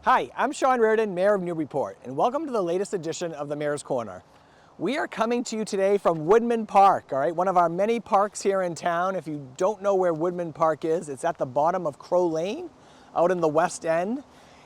Hi, I'm Sean Reardon, Mayor of Newburyport, and welcome to the latest edition of the Mayor's Corner. We are coming to you today from Woodman Park, all right, one of our many parks here in town. If you don't know where Woodman Park is, it's at the bottom of Crow Lane, out in the West End.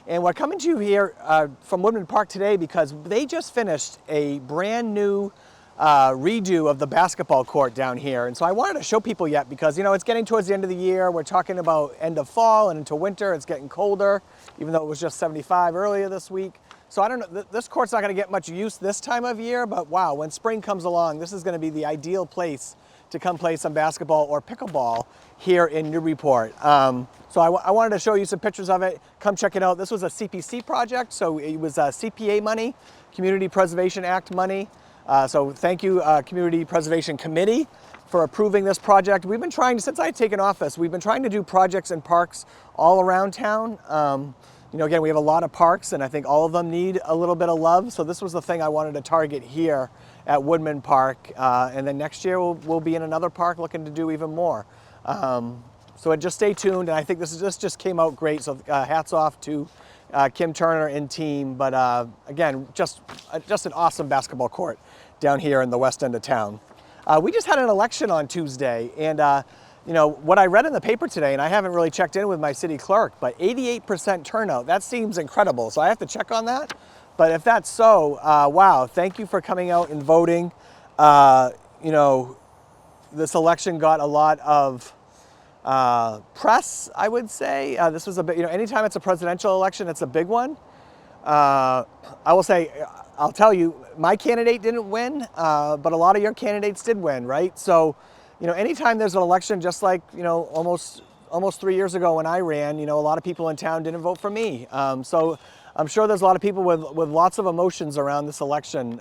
And we're coming to you here from Woodman Park today because they just finished a brand new redo of the basketball court down here. And so I wanted to show people yet because, you know, it's getting towards the end of the year. We're talking about end of fall and into winter. It's getting colder, even though it was just 75 earlier this week. So I don't know, this court's not going to get much use this time of year, but wow, when spring comes along, this is going to be the ideal place to come play some basketball or pickleball here in Newburyport. So I wanted to show you some pictures of it. Come check it out. This was a CPC project, so it was CPA money, Community Preservation Act money. So thank you, Community Preservation Committee, for approving this project. We've been trying, since I've taken office, we've been trying to do projects in parks all around town. You know, again, we have a lot of parks, and I think all of them need a little bit of love. So this was the thing I wanted to target here at Woodman Park. And then next year we'll be in another park looking to do even more. So just stay tuned. And I think this just came out great. So hats off to Kim Turner and team. But again, just an awesome basketball court down here in the west end of town. We just had an election on Tuesday, and you know, what I read in the paper today, and I haven't really checked in with my city clerk, but 88% turnout, that seems incredible. So I have to check on that. But if that's so, wow, thank you for coming out and voting. You know, this election got a lot of press, I would say. This was a bit, you know, anytime it's a presidential election, it's a big one. I will say, I'll tell you, my candidate didn't win, but a lot of your candidates did win, right? So, you know, anytime there's an election, just like, you know, almost 3 years ago when I ran, you know, a lot of people in town didn't vote for me. So I'm sure there's a lot of people with lots of emotions around this election.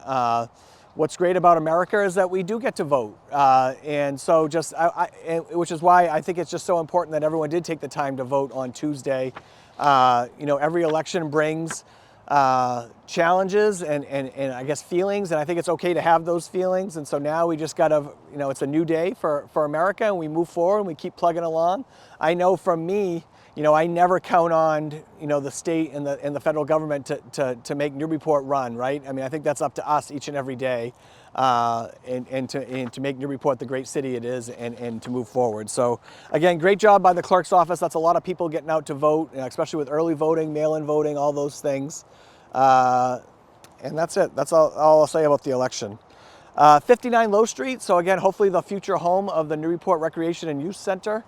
What's great about America is that we do get to vote. And so which is why I think it's just so important that everyone did take the time to vote on Tuesday. You know, every election brings challenges and I guess feelings, and I think it's okay to have those feelings. And so now we just gotta, you know, it's a new day for America, and we move forward and we keep plugging along. I know from me, you know, I never count on, you know, the state and the federal government to make Newburyport run, right? I mean, I think that's up to us each and every day, and to make Newburyport the great city it is, and to move forward. So again, great job by the clerk's office. That's a lot of people getting out to vote, especially with early voting, mail-in voting, all those things. And that's it. That's all I'll say about the election. 59 Low Street, so again, hopefully the future home of the Newburyport Recreation and Youth Center.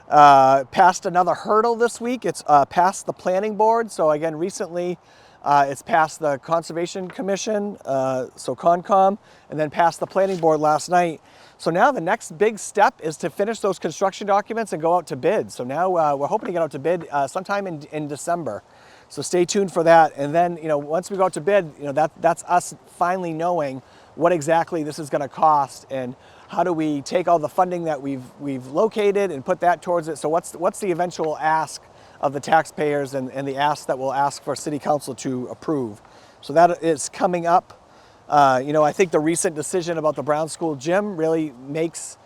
Passed another hurdle this week. It's passed the planning board. So again, recently it's passed the Conservation Commission, so CONCOM, and then passed the planning board last night. So now the next big step is to finish those construction documents and go out to bid. So now we're hoping to get out to bid sometime in December. So stay tuned for that. And then, you know, once we go out to bid, you know, that's us finally knowing what exactly this is going to cost, and how do we take all the funding that we've located and put that towards it. So what's the eventual ask of the taxpayers, and the ask that we'll ask for City Council to approve. So that is coming up. You know, I think the recent decision about the Brown School gym really makes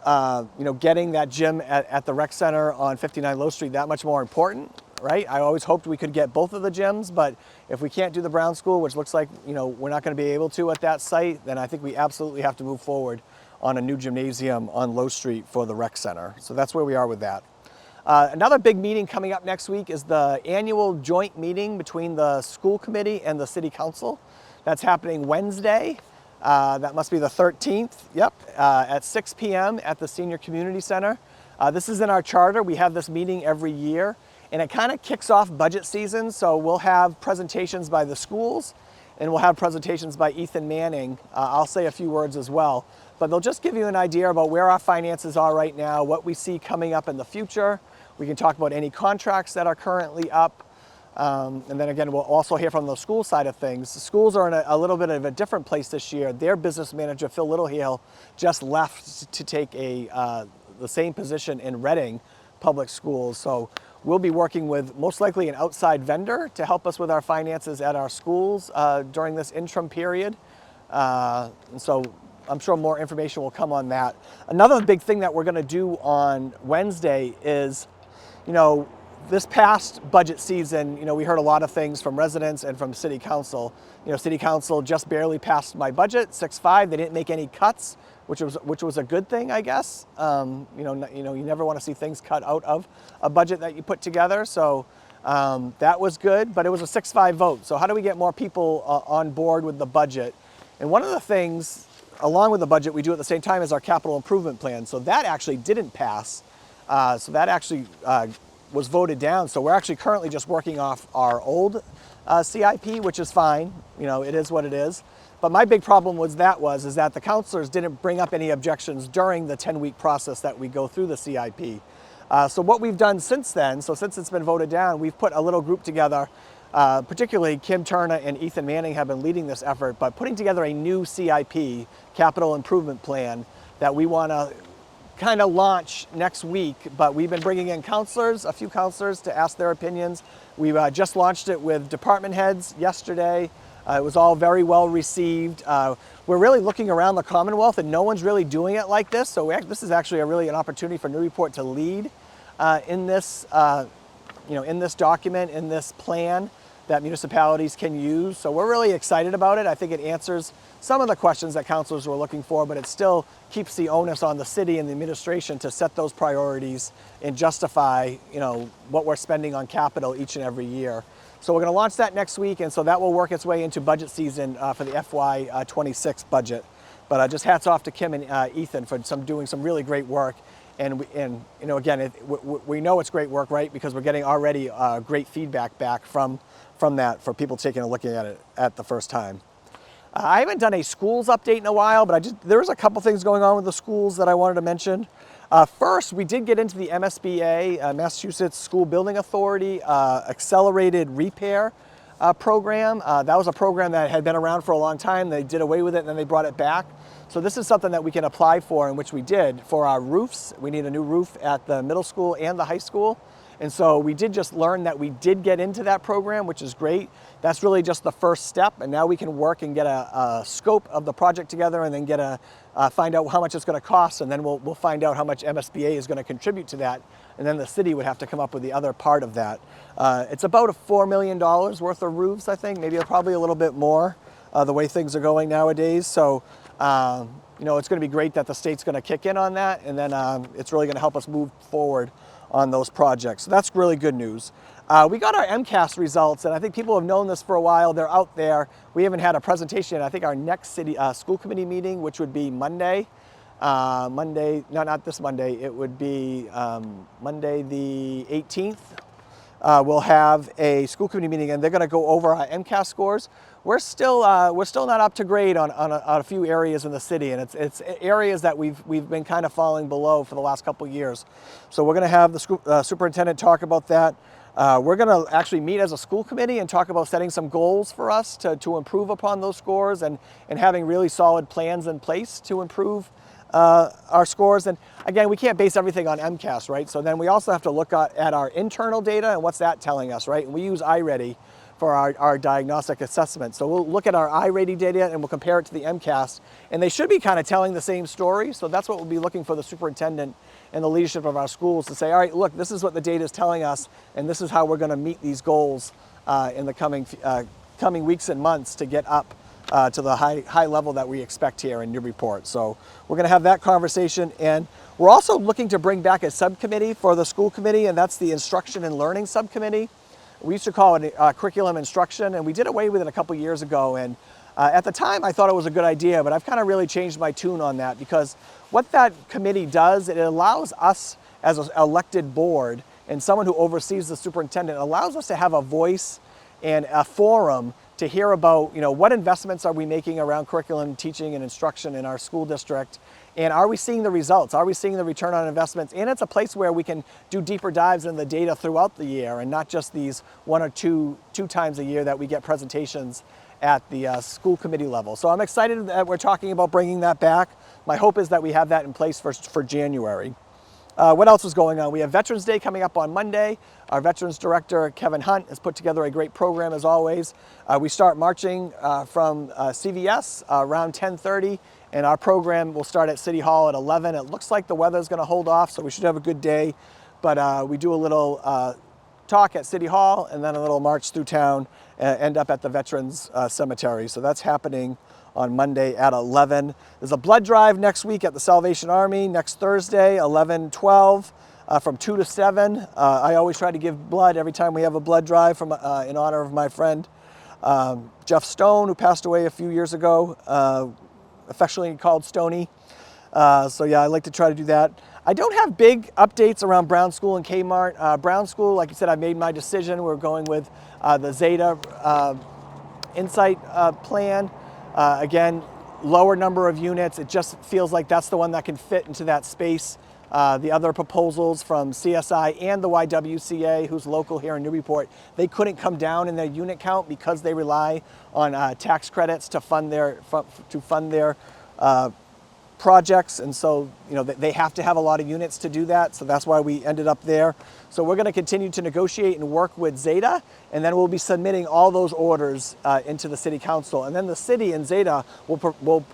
you know, getting that gym at the rec center on 59 Low Street that much more important, right? I always hoped we could get both of the gyms, but if we can't do the Brown School, which looks like, you know, we're not going to be able to at that site, then I think we absolutely have to move forward on a new gymnasium on Low Street for the rec center. So that's where we are with that. Another big meeting coming up next week is the annual joint meeting between the school committee and the city council. That's happening Wednesday. That must be the 13th, yep, at 6 p.m. at the Senior Community Center. This is in our charter. We have this meeting every year, and it kind of kicks off budget season. So we'll have presentations by the schools, and we'll have presentations by Ethan Manning. I'll say a few words as well, but they'll just give you an idea about where our finances are right now, what we see coming up in the future. We can talk about any contracts that are currently up. And then again, we'll also hear from the school side of things. The schools are in a little bit of a different place this year. Their business manager, Phil Littlehale, just left to take the same position in Reading Public Schools. So we'll be working with most likely an outside vendor to help us with our finances at our schools during this interim period. And so I'm sure more information will come on that. Another big thing that we're going to do on Wednesday is, you know, this past budget season, we heard a lot of things from residents and from City Council. City Council just barely passed my budget, 6.5. They didn't make any cuts, which was a good thing, I guess. You never want to see things cut out of a budget that you put together. So that was good, but it was a 6-5 vote. So how do we get more people on board with the budget? And one of the things, along with the budget, we do at the same time is our capital improvement plan. So that actually didn't pass. So that actually was voted down. So we're actually currently just working off our old CIP, which is fine. It is what it is. But my big problem was that the councilors didn't bring up any objections during the 10-week process that we go through the CIP. So what we've done since then, so since it's been voted down, we've put a little group together. Particularly Kim Turner and Ethan Manning have been leading this effort, but putting together a new CIP, capital improvement plan, that we want to kind of launch next week. But we've been bringing in a few counselors to ask their opinions. We just launched it with department heads yesterday. It was all very well received. We're really looking around the Commonwealth and no one's really doing it like this. So this is actually an opportunity for Newburyport to lead in this in this document, in this plan that municipalities can use. So we're really excited about it. I think it answers some of the questions that councilors were looking for, but it still keeps the onus on the city and the administration to set those priorities and justify, what we're spending on capital each and every year. So we're going to launch that next week, and so that will work its way into budget season for the FY26 budget. But just hats off to Kim and Ethan for doing some really great work. And again, we know it's great work, right? Because we're getting already great feedback back from that for people taking a look at it at the first time. I haven't done a schools update in a while, but there was a couple things going on with the schools that I wanted to mention. First, we did get into the MSBA, Massachusetts School Building Authority, accelerated repair program. That was a program that had been around for a long time. They did away with it and then they brought it back. So this is something that we can apply for, and which we did for our roofs. We need a new roof at the middle school and the high school. And so we did just learn that we did get into that program, which is great. That's really just the first step. And now we can work and get a scope of the project together and then find out how much it's going to cost. And then we'll find out how much MSBA is going to contribute to that. And then the city would have to come up with the other part of that. It's about $4 million worth of roofs, I think, maybe probably a little bit more the way things are going nowadays. So, it's going to be great that the state's going to kick in on that. And then it's really going to help us move forward on those projects. So that's really good news. We got our MCAS results, and I think people have known this for a while. They're out there. We haven't had a presentation yet. I think our next city school committee meeting, which would be Monday, not this Monday, it would be Monday the 18th. We'll have a school committee meeting, and they're going to go over our MCAS scores. We're still not up to grade on a few areas in the city, and it's areas that we've been kind of falling below for the last couple of years. So we're going to have the superintendent talk about that. We're going to actually meet as a school committee and talk about setting some goals for us to improve upon those scores and having really solid plans in place to improve our scores. And again, we can't base everything on MCAS, right? So then we also have to look at our internal data and what's that telling us, right? And we use iReady for our diagnostic assessment. So we'll look at our iReady data and we'll compare it to the MCAS, and they should be kind of telling the same story. So that's what we'll be looking for the superintendent and the leadership of our schools to say, all right, look, this is what the data is telling us, and this is how we're going to meet these goals in the coming weeks and months to get up to the high level that we expect here in Newburyport. So we're going to have that conversation, and we're also looking to bring back a subcommittee for the school committee, and that's the Instruction and Learning Subcommittee. We used to call it curriculum instruction, and we did away with it a couple years ago. And at the time, I thought it was a good idea, but I've kind of really changed my tune on that, because what that committee does, it allows us as an elected board and someone who oversees the superintendent, allows us to have a voice and a forum to hear about, what investments are we making around curriculum, teaching, and instruction in our school district, and are we seeing the results? Are we seeing the return on investments? And it's a place where we can do deeper dives in the data throughout the year, and not just these one or two times a year that we get presentations at the school committee level. So I'm excited that we're talking about bringing that back. My hope is that we have that in place for January. What else is going on? We have Veterans Day coming up on Monday. Our Veterans Director, Kevin Hunt, has put together a great program as always. We start marching from CVS around 10:30, and our program will start at City Hall at 11. It looks like the weather's going to hold off, so we should have a good day. But we do a little talk at City Hall, and then a little march through town and end up at the Veterans Cemetery. So that's happening on Monday at 11. There's a blood drive next week at the Salvation Army, next Thursday, 11/12, from 2 to 7. I always try to give blood every time we have a blood drive from, in honor of my friend Jeff Stone, who passed away a few years ago, affectionately called Stoney. So yeah, I like to try to do that. I don't have big updates around Brown School and Kmart. Brown School, like you said, I made my decision. We're going with the Zeta Insight plan. Again, lower number of units. It just feels like that's the one that can fit into that space. The other proposals from CSI and the YWCA, who's local here in Newburyport, they couldn't come down in their unit count because they rely on tax credits to fund their projects, and so they have to have a lot of units to do that, so that's why we ended up there. So we're going to continue to negotiate and work with Zeta, and then we'll be submitting all those orders into the City Council, and then the city and Zeta will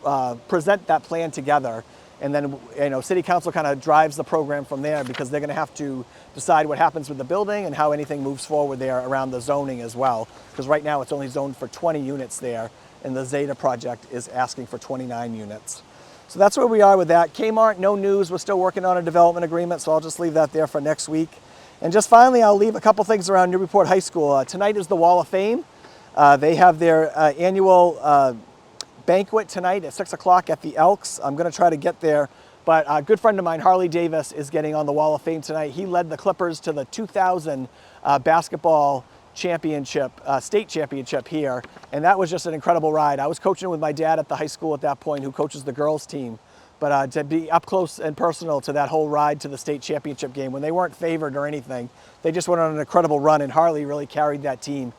present that plan together, and then City Council kind of drives the program from there, because they're going to have to decide what happens with the building and how anything moves forward there around the zoning as well, because right now it's only zoned for 20 units there, and the Zeta project is asking for 29 units. So that's where we are with that. Kmart, no news. We're still working on a development agreement, so I'll just leave that there for next week. And just finally, I'll leave a couple things around Newburyport High School. Tonight is the Wall of Fame. They have their annual banquet tonight at 6 o'clock at the Elks. I'm going to try to get there, but a good friend of mine, Harley Davis, is getting on the Wall of Fame tonight. He led the Clippers to the 2000 basketball championship, state championship here, and that was just an incredible ride. I was coaching with my dad at the high school at that point, who coaches the girls team, but to be up close and personal to that whole ride to the state championship game when they weren't favored or anything, they just went on an incredible run, and Harley really carried that team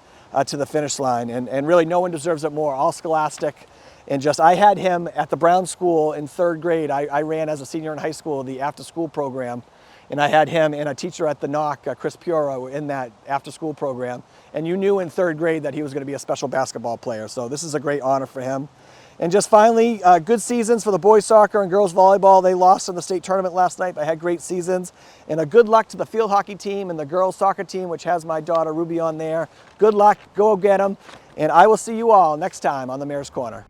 to the finish line, and really no one deserves it more. All Scholastic, and just I had him at the Brown School in 3rd grade. I ran as a senior in high school the after-school program, and I had him and a teacher at the Knock, Chris Puro, in that after-school program. And you knew in 3rd grade that he was going to be a special basketball player. So this is a great honor for him. And just finally, good seasons for the boys soccer and girls volleyball. They lost in the state tournament last night, but had great seasons. And a good luck to the field hockey team and the girls soccer team, which has my daughter Ruby on there. Good luck, go get them. And I will see you all next time on the Mayor's Corner.